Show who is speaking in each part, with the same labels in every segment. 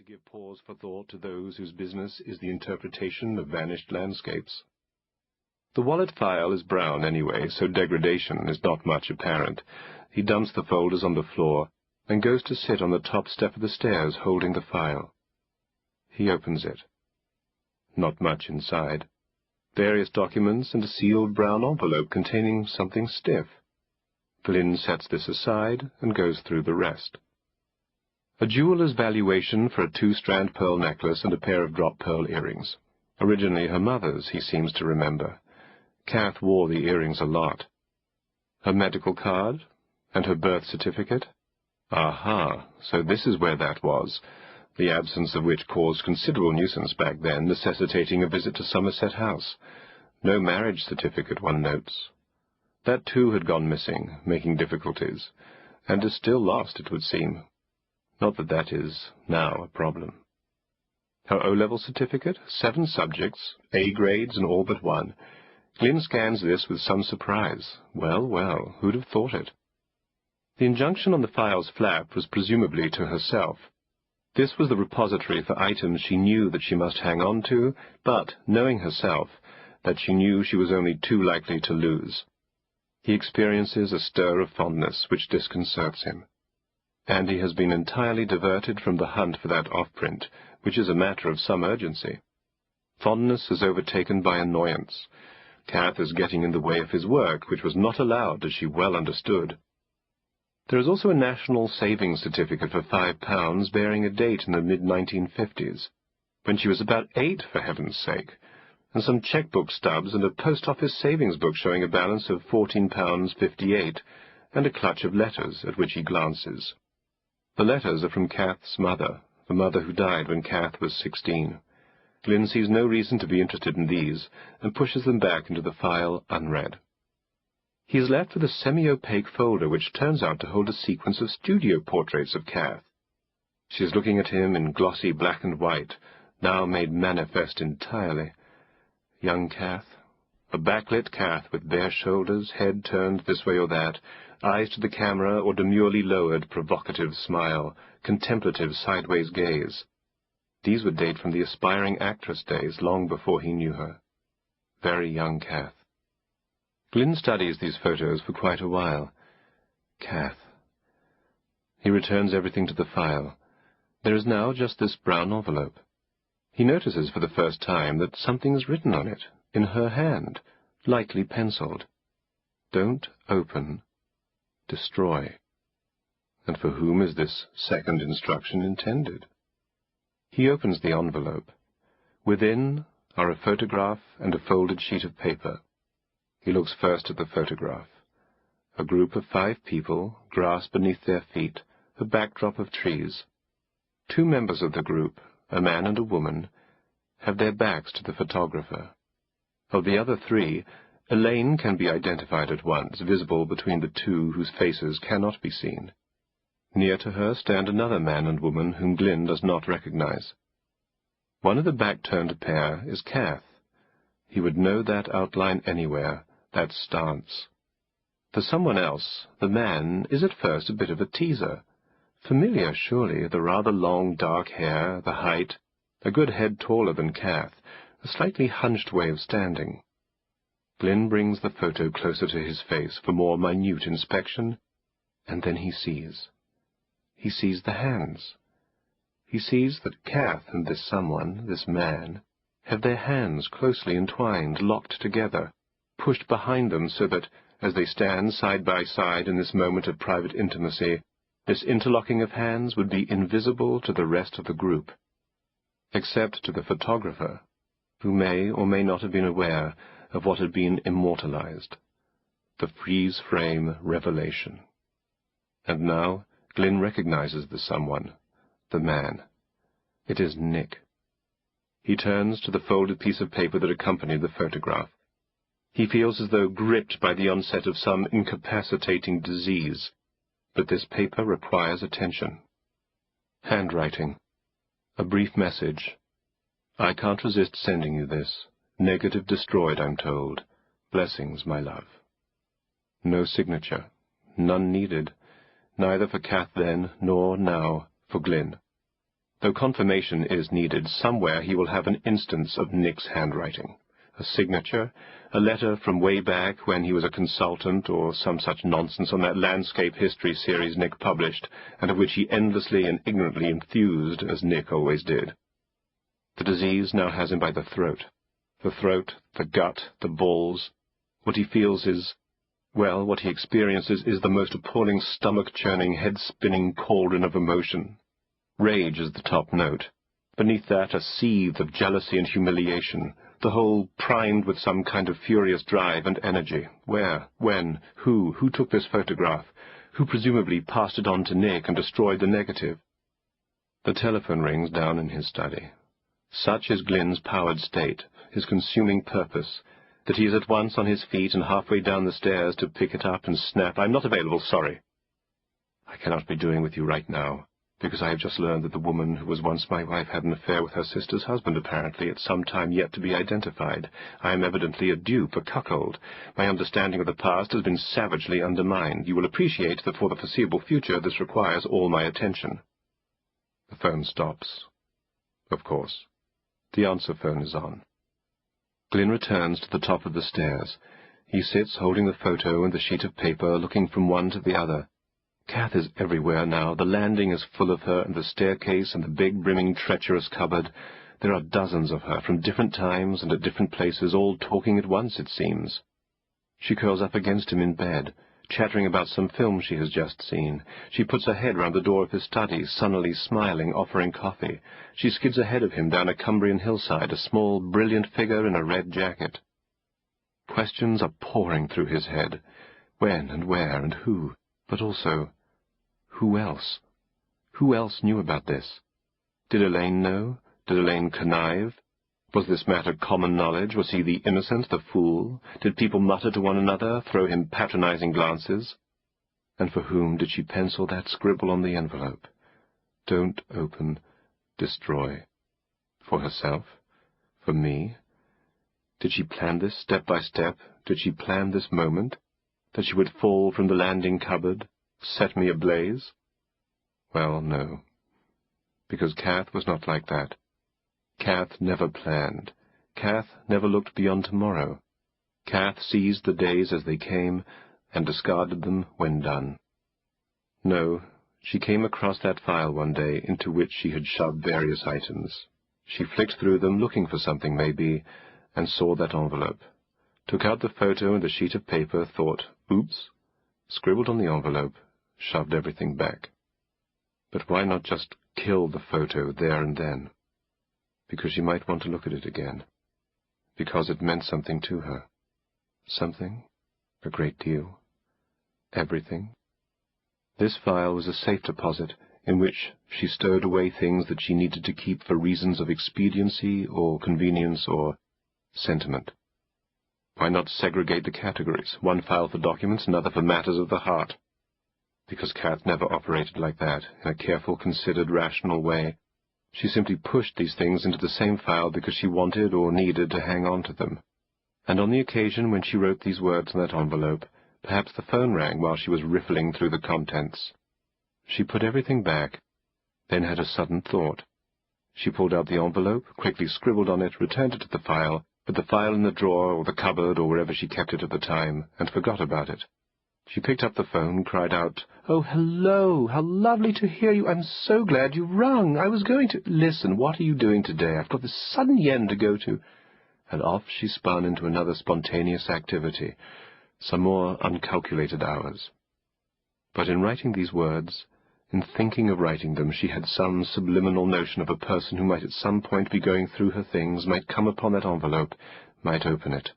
Speaker 1: to give pause for thought to those whose business is the interpretation of vanished landscapes. The wallet file is brown anyway, so degradation is not much apparent. He dumps the folders on the floor and goes to sit on the top step of the stairs holding the file. He opens it. Not much inside. Various documents and a sealed brown envelope containing something stiff. Glynn sets this aside and goes through the rest. A jeweler's valuation for a 2-strand pearl necklace and a pair of drop pearl earrings. Originally her mother's, he seems to remember. Kath wore the earrings a lot. Her medical card and her birth certificate? Aha, so this is where that was, the absence of which caused considerable nuisance back then, necessitating a visit to Somerset House. No marriage certificate, one notes. That too had gone missing, making difficulties, and is still lost, it would seem. Not that that is now a problem. Her O-level certificate, 7 subjects, A grades and all but 1. Glynn scans this with some surprise. Well, well, who'd have thought it? The injunction on the file's flap was presumably to herself. This was the repository for items she knew that she must hang on to, but, knowing herself, that she knew she was only too likely to lose. He experiences a stir of fondness which disconcerts him. And he has been entirely diverted from the hunt for that off-print, which is a matter of some urgency. Fondness is overtaken by annoyance. Kath is getting in the way of his work, which was not allowed, as she well understood. There is also a national savings certificate for £5 bearing a date in the mid-1950s, when she was about 8, for heaven's sake, and some cheque-book stubs and a post-office savings book showing a balance of £14.58, and a clutch of letters at which he glances. The letters are from Kath's mother, the mother who died when Kath was 16. Glynn sees no reason to be interested in these, and pushes them back into the file unread. He is left with a semi-opaque folder which turns out to hold a sequence of studio portraits of Kath. She is looking at him in glossy black and white, now made manifest entirely. Young Kath, a backlit Kath with bare shoulders, head turned this way or that, eyes to the camera or demurely lowered, provocative smile, contemplative sideways gaze. These would date from the aspiring actress days, long before he knew her. Very young Kath. Glynn studies these photos for quite a while. Kath. He returns everything to the file. There is now just this brown envelope. He notices for the first time that something is written on it, in her hand, lightly penciled. Don't open. Destroy. And for whom is this second instruction intended? He opens the envelope. Within are a photograph and a folded sheet of paper. He looks first at the photograph. A group of 5 people, grass beneath their feet, a backdrop of trees. 2 members of the group, a man and a woman, have their backs to the photographer. Of the other 3, Elaine can be identified at once, visible between the 2 whose faces cannot be seen. Near to her stand another man and woman whom Glynn does not recognize. One of the back-turned pair is Kath. He would know that outline anywhere, that stance. For someone else, the man is at first a bit of a teaser. Familiar, surely, the rather long dark hair, the height, a good head taller than Kath, a slightly hunched way of standing. Glynn brings the photo closer to his face for more minute inspection, and then he sees. He sees the hands. He sees that Kath and this someone, this man, have their hands closely entwined, locked together, pushed behind them so that, as they stand side by side in this moment of private intimacy, this interlocking of hands would be invisible to the rest of the group, except to the photographer, who may or may not have been aware of what had been immortalized, the freeze-frame revelation. And now Glynn recognizes the someone, the man. It is Nick. He turns to the folded piece of paper that accompanied the photograph. He feels as though gripped by the onset of some incapacitating disease, but this paper requires attention. Handwriting. A brief message. I can't resist sending you this. Negative destroyed, I'm told. Blessings, my love. No signature. None needed. Neither for Kath then, nor now for Glynn. Though confirmation is needed, somewhere he will have an instance of Nick's handwriting. A signature, a letter from way back when he was a consultant, or some such nonsense on that landscape history series Nick published, and of which he endlessly and ignorantly enthused, as Nick always did. The disease now has him by the throat. The throat, the gut, the balls. What he feels is, well, what he experiences is the most appalling stomach-churning, head-spinning cauldron of emotion. Rage is the top note. Beneath that, a seethe of jealousy and humiliation, the whole primed with some kind of furious drive and energy. Where? When? Who took this photograph? Who presumably passed it on to Nick and destroyed the negative? The telephone rings down in his study. Such is Glyn's powered state, his consuming purpose, that he is at once on his feet and halfway down the stairs to pick it up and snap, "I'm not available, sorry. I cannot be doing with you right now, because I have just learned that the woman who was once my wife had an affair with her sister's husband, apparently, at some time yet to be identified. I am evidently a dupe, a cuckold. My understanding of the past has been savagely undermined. You will appreciate that for the foreseeable future this requires all my attention." The phone stops. Of course. The answer phone is on. Glyn returns to the top of the stairs. He sits holding the photo and the sheet of paper, looking from one to the other. Kath is everywhere now. The landing is full of her, and the staircase, and the big, brimming, treacherous cupboard. There are dozens of her, from different times and at different places, all talking at once, it seems. She curls up against him in bed, chattering about some film she has just seen. She puts her head round the door of his study, sunnily smiling, offering coffee. She skids ahead of him down a Cumbrian hillside, a small, brilliant figure in a red jacket. Questions are pouring through his head. When and where and who? But also, who else? Who else knew about this? Did Elaine know? Did Elaine connive? Was this matter common knowledge? Was he the innocent, the fool? Did people mutter to one another, throw him patronizing glances? And for whom did she pencil that scribble on the envelope? Don't open, destroy. For herself? For me? Did she plan this step by step? Did she plan this moment? That she would fall from the landing cupboard, set me ablaze? Well, no. Because Kath was not like that. Kath never planned. Kath never looked beyond tomorrow. Kath seized the days as they came and discarded them when done. No, she came across that file one day into which she had shoved various items. She flicked through them, looking for something, maybe, and saw that envelope. Took out the photo and the sheet of paper, thought, oops, scribbled on the envelope, shoved everything back. But why not just kill the photo there and then? Because she might want to look at it again. Because it meant something to her. Something? A great deal. Everything. This file was a safe deposit in which she stowed away things that she needed to keep for reasons of expediency or convenience or sentiment. Why not segregate the categories, one file for documents, another for matters of the heart? Because Kath never operated like that, in a careful, considered, rational way. She simply pushed these things into the same file because she wanted or needed to hang on to them. And on the occasion when she wrote these words in that envelope, perhaps the phone rang while she was riffling through the contents. She put everything back, then had a sudden thought. She pulled out the envelope, quickly scribbled on it, returned it to the file, put the file in the drawer or the cupboard or wherever she kept it at the time, and forgot about it. She picked up the phone, cried out, "Oh, hello! How lovely to hear you! I'm so glad you rung! I was going to— Listen, what are you doing today? I've got this sudden yen to go to—" And off she spun into another spontaneous activity, some more uncalculated hours. But in writing these words, in thinking of writing them, she had some subliminal notion of a person who might at some point be going through her things, might come upon that envelope, might open it.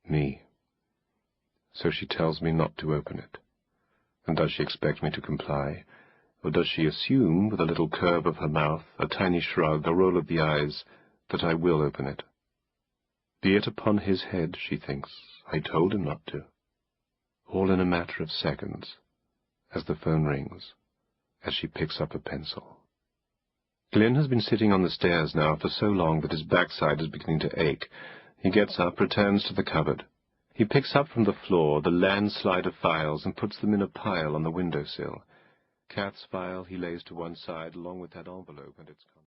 Speaker 1: Me. So she tells me not to open it. And does she expect me to comply? Or does she assume, with a little curve of her mouth, a tiny shrug, a roll of the eyes, that I will open it? Be it upon his head, she thinks. I told him not to. All in a matter of seconds, as the phone rings, as she picks up a pencil. Glyn has been sitting on the stairs now for so long that his backside is beginning to ache. He gets up, returns to the cupboard. He picks up from the floor the landslide of files and puts them in a pile on the window-sill. Kath's file he lays to one side along with that envelope and its contents.